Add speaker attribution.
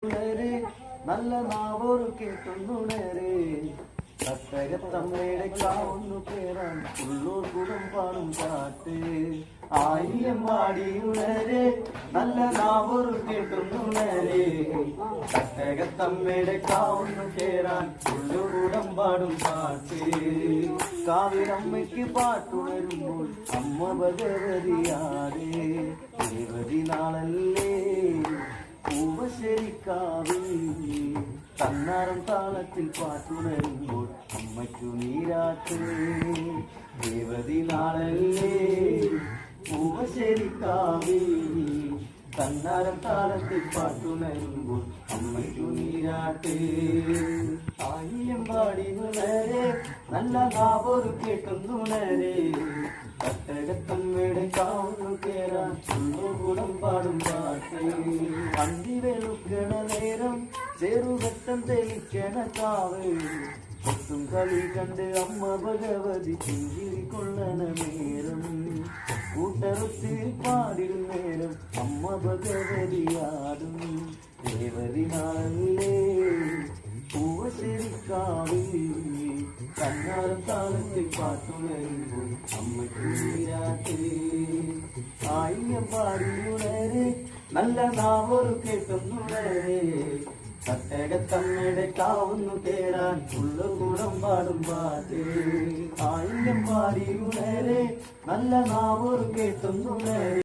Speaker 1: നല്ല നാവോറ് കേട്ടുണരേ തട്ടകത്തമ്മയുടെ കാവുന്നു കേറാൻ ഉള്ളൂർ കുടം പാടും പാട്ട് ആയിരം പാടിയുണരേ നല്ല നാവോറ് കേട്ടുണരേ തട്ടകത്തമ്മയുടെ കാവുന്നു കേറാൻ ഉള്ളൂർ കുടം പാടും പാട്ട് കാവിലമ്മയ്ക്ക് പാട്ടുണരുമ്പോൾ അമ്മ ഭഗവതിയാടേ ദേവതി നാളല്ലേ പൂവശ്ശേരിക്കാവിൽ തന്നാരം താളത്തിൽ പാട്ടുണരുമ്പോൾ അമ്മയ്ക്കു നീരാട്ട് ദേവതി നാളല്ലേ പൂവശ്ശേരിക്കാവിൽ തന്നാരം താളത്തിൽ പാട്ടുണരുമ്പോൾ അമ്മയ്ക്കു നീരാട്ട് ആയിരം പാടിയുണരേ നല്ല നാവോറ് കേട്ടുണരേ തട്ടകത്തമ്മയുടെ കാവുന്നു കേറാൻ ഗുണം പാടും പാട്ട് അന്തി വെളുക്കണ നേരം ചെറുവട്ടം തെളിക്കണ കാവ് ഒത്തും കളി കണ്ട് അമ്മ ഭഗവതി ചിഞ്ചിരി കൊള്ളണ നേരം കൂട്ടറുത്തിൽ പാടിടും നേരം അമ്മ ഭഗവതിയാടും ദേവതി നാളല്ലേ പൂവശ്ശേരിക്കാവിൽ കണ്ണാരം താളത്തിൽ പാട്ടുണരുമ്പോൾ അമ്മയ്ക്ക് നീരാട്ട് ആയിരം പാടിയുണരേ നല്ല നാവോറ് കേട്ടുണരേ തട്ടകത്തമ്മയുടെ കാവുന്നു കേറാൻ ഉള്ള കൂടം പാടും പാട്ട് ആയിരം പാടിയുണരേ നല്ല നാവോറ് കേട്ടുണരേ